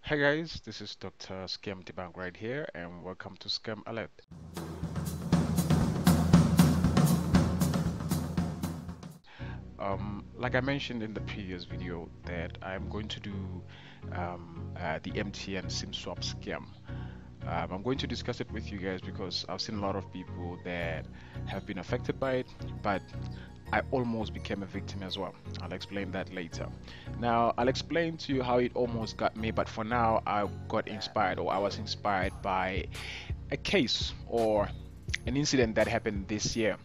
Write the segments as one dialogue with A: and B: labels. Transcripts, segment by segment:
A: Hi guys, this is Dr. Scam Debunk right here, and welcome to Scam Alert. Like I mentioned in the previous video, that I'm going to do the MTN SIM swap scam. I'm going to discuss it with you guys because I've seen a lot of people that have been affected by it, but I almost became a victim as well. I'll explain that later. Now, I'll explain to you how it almost got me, but for now, I got inspired, or I was inspired by a case or an incident that happened this year.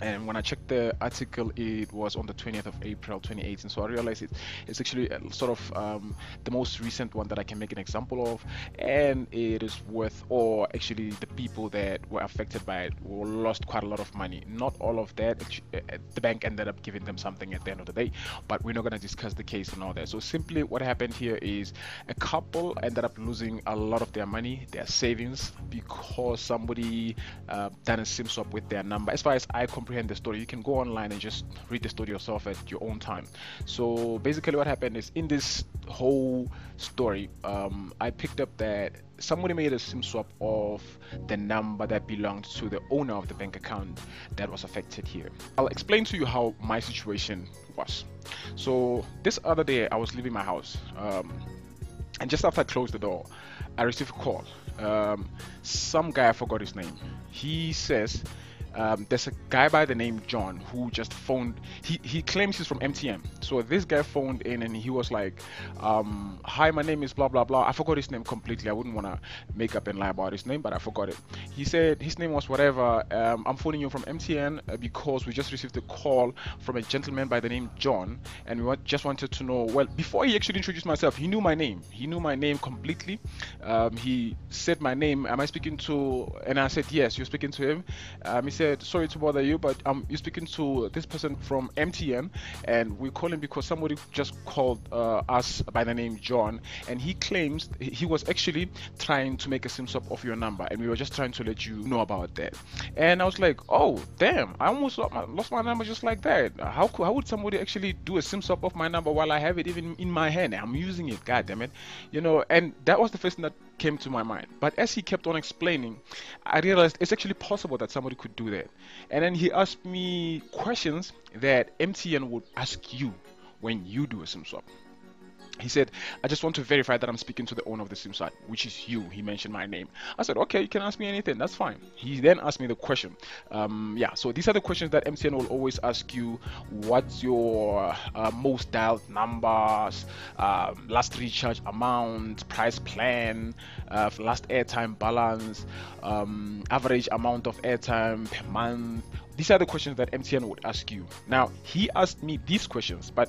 A: And when I checked the article, it was on the 20th of April 2018. So I realized it's actually sort of the most recent one that I can make an example of, and it is worth, or actually the people that were affected by it lost quite a lot of money. Not all of that, the bank ended up giving them something at the end of the day, but we're not going to discuss the case and all that. So simply what happened here is a couple ended up losing a lot of their money, their savings, because somebody done a SIM swap with their number. As far as I comprehend the story, you can go online and just read the story yourself at your own time. So basically what happened is, in this whole story, I picked up that somebody made a SIM swap of the number that belonged to the owner of the bank account that was affected here. I'll explain to you how my situation was. So this other day I was leaving my house, and just after I closed the door, I received a call. Some guy, I forgot his name. He says there's a guy by the name John who just phoned. He claims he's from MTN. So this guy phoned in and he was like, hi, my name is blah blah blah. I forgot his name completely. I wouldn't want to make up and lie about his name, but I forgot it. He said his name was whatever. I'm phoning you from MTN because we just received a call from a gentleman by the name John, and we just wanted to know. Well, before he actually introduced myself, he knew my name. He knew my name completely. He said my name. Am I speaking to? And I said yes. You're speaking to him. He said, sorry to bother you, but you're speaking to this person from MTN, and we're calling because somebody just called us by the name John, and he claims he was actually trying to make a SIM swap of your number, and we were just trying to let you know about that. And I was like, oh damn, I almost lost my number just like that. How would somebody actually do a SIM swap of my number while I have it even in my hand? I'm using it, god damn it, and that was the first thing that came to my mind. But as he kept on explaining, I realized it's actually possible that somebody could do that. And then he asked me questions that MTN would ask you when you do a SIM swap. He said, I just want to verify that I'm speaking to the owner of the SIM swap, which is you. He mentioned my name. I said, okay, you can ask me anything. That's fine. He then asked me the question. So these are the questions that MTN will always ask you. What's your most dialed numbers, last recharge amount, price plan, last airtime balance, average amount of airtime per month. These are the questions that MTN would ask you. Now, he asked me these questions, but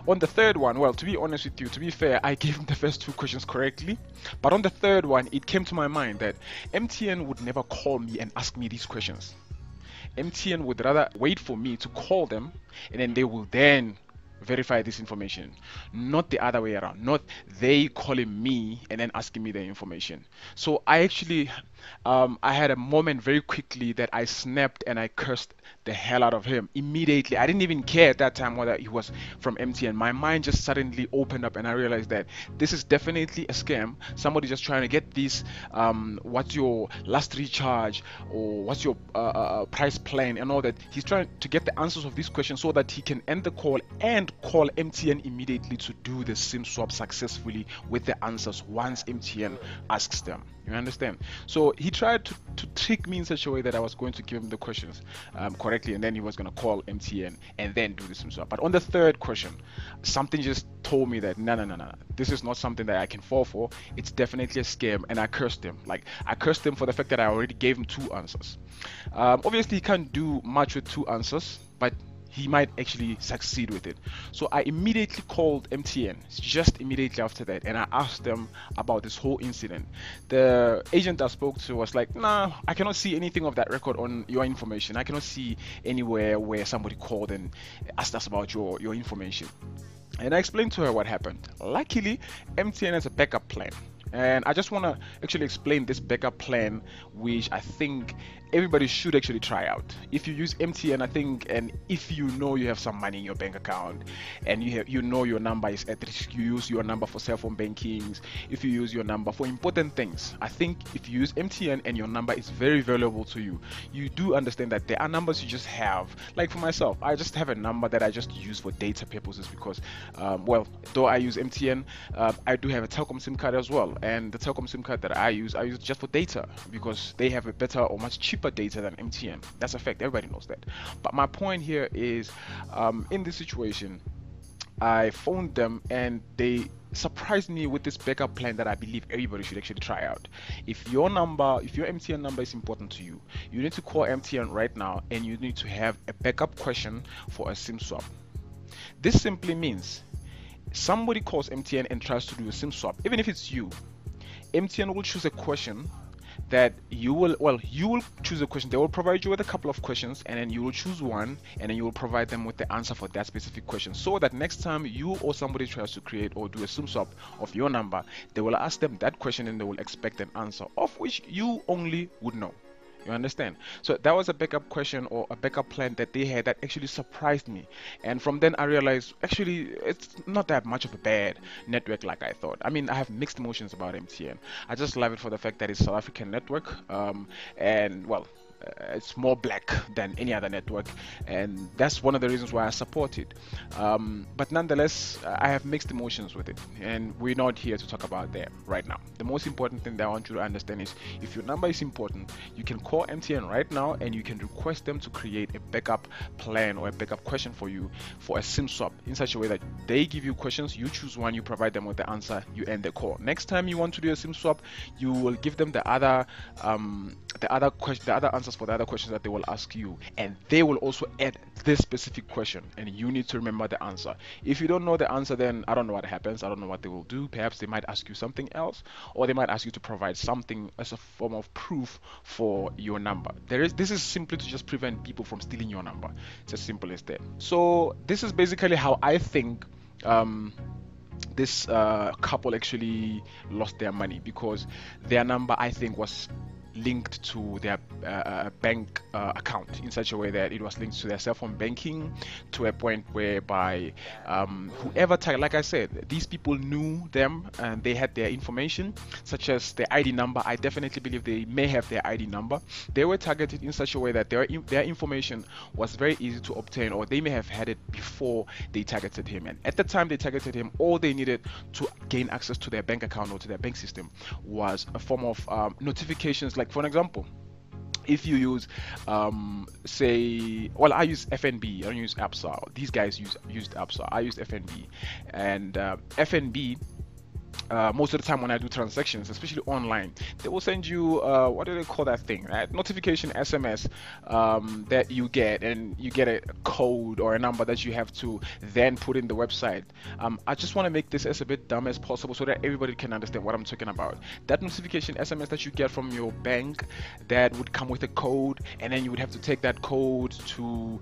A: on the third one, well, to be honest with you, to be fair, I gave him the first two questions correctly. But on the third one, it came to my mind that MTN would never call me and ask me these questions. MTN would rather wait for me to call them, and then they will then verify this information, not the other way around, not they calling me and then asking me the information. So I actually I had a moment very quickly that I snapped and I cursed the hell out of him immediately. I didn't even care at that time whether he was from MTN. My mind just suddenly opened up and I realized that this is definitely a scam. Somebody just trying to get this what's your last recharge, or what's your price plan, and all that. He's trying to get the answers of these questions so that he can end the call and call MTN immediately to do the SIM swap successfully with the answers once MTN asks them. You understand? So he tried to trick me in such a way that I was going to give him the questions correctly, and then he was going to call MTN and then do the SIM swap. But on the third question, something just told me that no, this is not something that I can fall for. It's definitely a scam, and I cursed him. Like, I cursed him for the fact that I already gave him two answers. Obviously, he can't do much with two answers, but he might actually succeed with it. So I immediately called MTN just immediately after that, and I asked them about this whole incident. The agent I spoke to was like, nah, I cannot see anything of that record on your information. I cannot see anywhere where somebody called and asked us about your information. And I explained to her what happened. Luckily, MTN has a backup plan. And I just want to actually explain this backup plan, which I think everybody should actually try out. If you use MTN, I think, and if you know you have some money in your bank account, and you know your number is at risk, you use your number for cell phone bankings, if you use your number for important things, I think if you use MTN and your number is very valuable to you, you do understand that there are numbers you just have. Like for myself, I just have a number that I just use for data purposes because, well, though I use MTN, I do have a telecom SIM card as well, and the telecom SIM card that I use just for data because they have a better or much cheaper data than MTN. That's a fact, everybody knows that. But my point here is, in this situation, I phoned them and they surprised me with this backup plan that I believe everybody should actually try out. If your MTN number is important to you, you need to call MTN right now and you need to have a backup question for a SIM swap. This simply means somebody calls MTN and tries to do a SIM swap. Even if it's you, MTN will choose a question that you will choose a question. They will provide you with a couple of questions, and then you will choose one, and then you will provide them with the answer for that specific question, so that next time you or somebody tries to create or do a SIM swap of your number, they will ask them that question and they will expect an answer of which you only would know. You understand? So that was a backup question or a backup plan that they had that actually surprised me. And from then I realized actually it's not that much of a bad network like I thought. I mean, I have mixed emotions about MTN. I just love it for the fact that it's South African network, and well, it's more black than any other network, and that's one of the reasons why I support it. But nonetheless, I have mixed emotions with it, and we're not here to talk about that right now. The most important thing that I want you to understand is if your number is important, you can call MTN right now and you can request them to create a backup plan or a backup question for you for a SIM swap in such a way that they give you questions, you choose one, you provide them with the answer, you end the call. Next time you want to do a SIM swap, you will give them the other answers for the other questions that they will ask you, and they will also add this specific question, and you need to remember the answer. If you don't know the answer, then I don't know what happens. I don't know what they will do. Perhaps they might ask you something else, or they might ask you to provide something as a form of proof for your number. This is simply to just prevent people from stealing your number. It's as simple as that. So this is basically how I think this couple actually lost their money, because their number, I think, was linked to their bank account in such a way that it was linked to their cell phone banking, to a point whereby whoever, like I said, these people knew them and they had their information, such as their ID number. I definitely believe they may have their ID number. They were targeted in such a way that their information was very easy to obtain, or they may have had it before they targeted him. And at the time they targeted him, all they needed to gain access to their bank account or to their bank system was a form of notifications. Like for an example, if you use say, well, I use FNB, I don't use APSA. These guys used APSA. I used FNB, and FNB, most of the time when I do transactions, especially online, they will send you what do they call that thing, right? Notification SMS that you get, and you get a code or a number that you have to then put in the website. I just want to make this as a bit dumb as possible so that everybody can understand what I'm talking about. That notification SMS that you get from your bank, that would come with a code, and then you would have to take that code to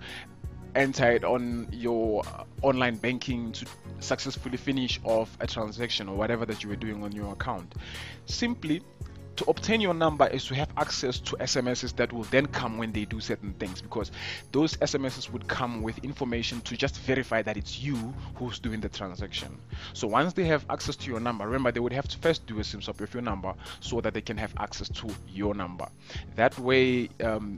A: enter it on your online banking to successfully finish off a transaction or whatever that you were doing on your account. Simply, to obtain your number is to have access to SMSs that will then come when they do certain things, because those SMSs would come with information to just verify that it's you who's doing the transaction. So once they have access to your number, remember, they would have to first do a SIM swap with your number so that they can have access to your number. That way,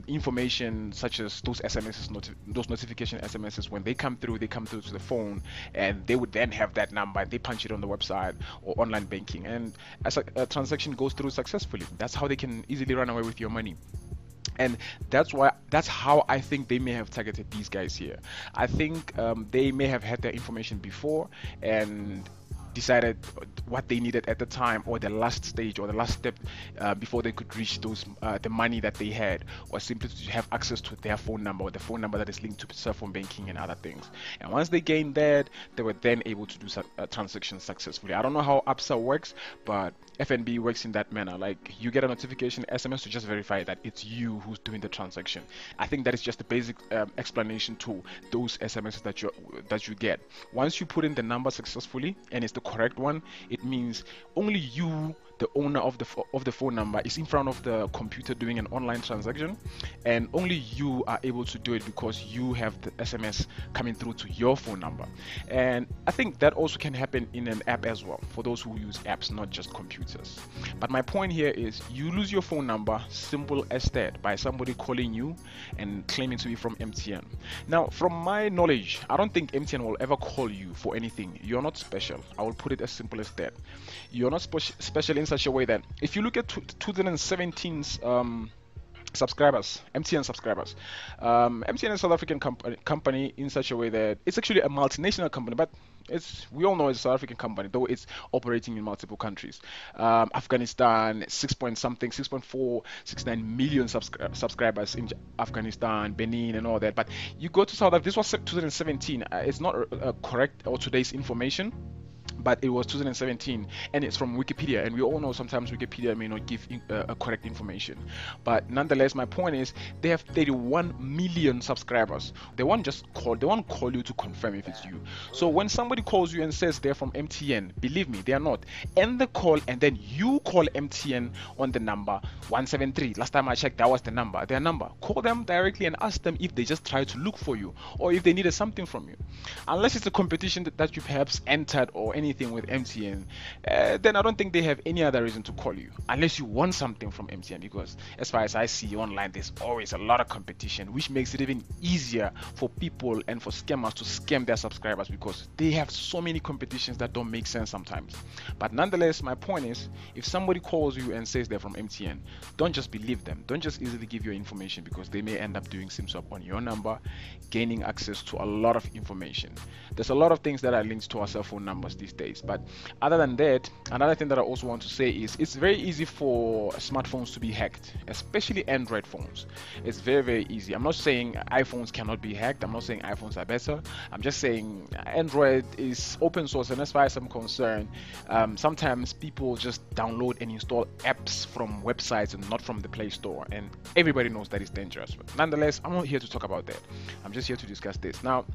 A: information such as those SMSs, those notification SMSs, when they come through to the phone, and they would then have that number, they punch it on the website or online banking, and as a transaction goes through successfully, that's how they can easily run away with your money. And that's how I think they may have targeted these guys here. I think they may have had their information before and decided what they needed at the time, or the last stage or the last step before they could reach those the money that they had, was simply to have access to their phone number, or the phone number that is linked to cell phone banking and other things. And once they gained that, they were then able to do transactions successfully. I don't know how APSA works, but FNB works in that manner. Like you get a notification SMS to just verify that it's you who's doing the transaction. I think that is just the basic explanation to those SMSs that you get. Once you put in the number successfully and it's the correct one, it means only you, the owner of the phone number, is in front of the computer doing an online transaction, and only you are able to do it because you have the SMS coming through to your phone number. And I think that also can happen in an app as well, for those who use apps, not just computers. But my point here is you lose your phone number, simple as that, by somebody calling you and claiming to be from MTN. Now, from my knowledge, I don't think MTN will ever call you for anything. You're not special. I will put it as simple as that. You're not special in such a way that if you look at 2017's subscribers, MTN subscribers, MTN is a South African company in such a way that it's actually a multinational company, but we all know it's a South African company, though it's operating in multiple countries. Afghanistan, 6.69 million subscribers in Afghanistan, Benin, and all that. But you go to South Africa, this was 2017. It's not correct or today's information, but it was 2017, and it's from Wikipedia, and we all know sometimes Wikipedia may not give correct information. But nonetheless, my point is they have 31 million subscribers. They won't call you to confirm if it's you. So when somebody calls you and says they're from MTN, believe me, they are not. End the call, and then you call MTN on the number 173. Last time I checked, that was their number. Call them directly and ask them if they just try to look for you or if they needed something from you. Unless it's a competition that you perhaps entered or anything with MTN, then I don't think they have any other reason to call you, unless you want something from MTN, because as far as I see online, there's always a lot of competition, which makes it even easier for people and for scammers to scam their subscribers, because they have so many competitions that don't make sense sometimes. But nonetheless, my point is, if somebody calls you and says they're from MTN, don't just believe them. Don't just easily give your information, because they may end up doing SIM swap on your number, gaining access to a lot of information. There's a lot of things that are linked to our cell phone numbers these days. But other than that, another thing that I also want to say is it's very easy for smartphones to be hacked, especially Android phones. It's very, very easy. I'm not saying iPhones cannot be hacked. I'm not saying iPhones are better. I'm just saying Android is open source, and as far as I'm concerned, sometimes people just download and install apps from websites and not from the Play Store, and everybody knows that it's dangerous. But nonetheless, I'm not here to talk about that. I'm just here to discuss this. Now,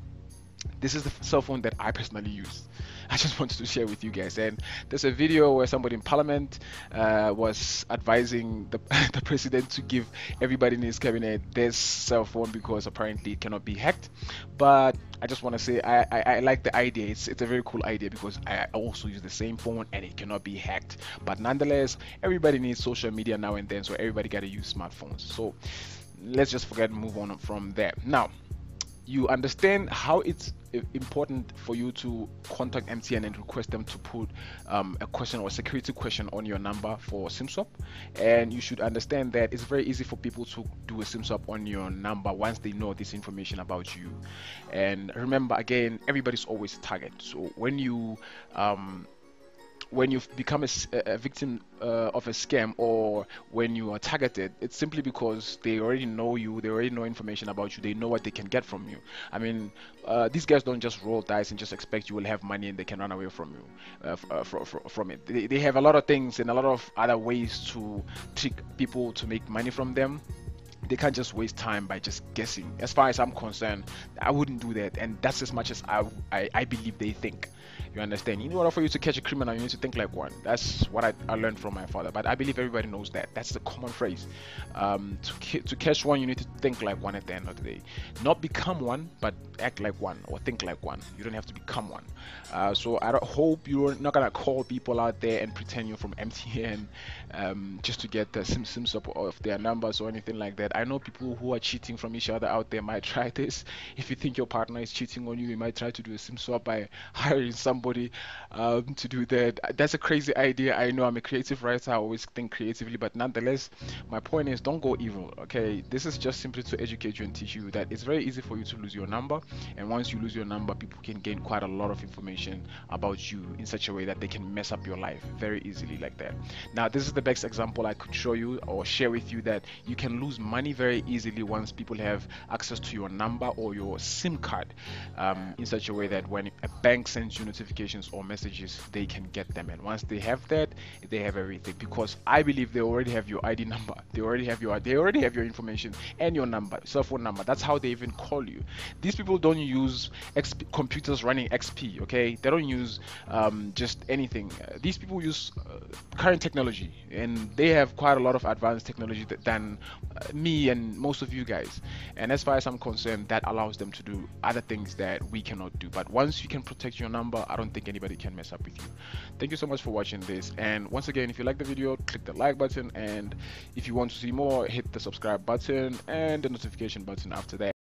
A: this is the cell phone that I personally use. I just wanted to share with you guys. And there's a video where somebody in parliament was advising the president to give everybody in his cabinet this cell phone because apparently it cannot be hacked. But I just want to say I like the idea. It's a very cool idea, because I also use the same phone and it cannot be hacked. But nonetheless, everybody needs social media now and then, so everybody got to use smartphones. So let's just forget and move on from there. Now, you understand how it's important for you to contact MTN and request them to put a question or a security question on your number for SIM swap, and you should understand that it's very easy for people to do a SIM swap on your number once they know this information about you. And remember, again, everybody's always a target. So when you've become a victim of a scam, or when you are targeted, it's simply because they already know you, they already know information about you, they know what they can get from you. I mean, these guys don't just roll dice and just expect you will have money and they can run away from you, from it. They have a lot of things and a lot of other ways to trick people to make money from them. They can't just waste time by just guessing. As far as I'm concerned, I wouldn't do that, and that's as much as I believe they think. You understand? In order for you to catch a criminal, you need to think like one. That's what I learned from my father, but I believe everybody knows that. That's the common phrase. To catch one, you need to think like one at the end of the day. Not become one, but act like one or think like one. You don't have to become one. So I hope you're not gonna call people out there and pretend you're from MTN just to get the SIM swap of their numbers or anything like that. I know people who are cheating from each other out there might try this. If you think your partner is cheating on you, you might try to do a SIM swap by hiring somebody to do that. That's a crazy idea. I know I'm a creative writer. I always think creatively, but nonetheless, my point is, don't go evil. Okay, this is just simply to educate you and teach you that it's very easy for you to lose your number, and once you lose your number, people can gain quite a lot of information about you in such a way that they can mess up your life very easily like that. Now, this is the best example I could show you or share with you, that you can lose money very easily once people have access to your number or your SIM card in such a way that when a bank sends you notifications or messages, they can get them. And once they have that, they have everything, because I believe they already have your ID number, they already have your information and your number, cell phone number. That's how they even call you. These people don't use computers running XP, okay? They don't use just anything. These people use current technology, and they have quite a lot of advanced technology than me and most of you guys. And as far as I'm concerned, that allows them to do other things that we cannot do. But once you can protect your number, I don't think anybody can mess up with you. Thank you so much for watching this. And once again, if you like the video, click the like button, and if you want to see more, hit the subscribe button and the notification button after that.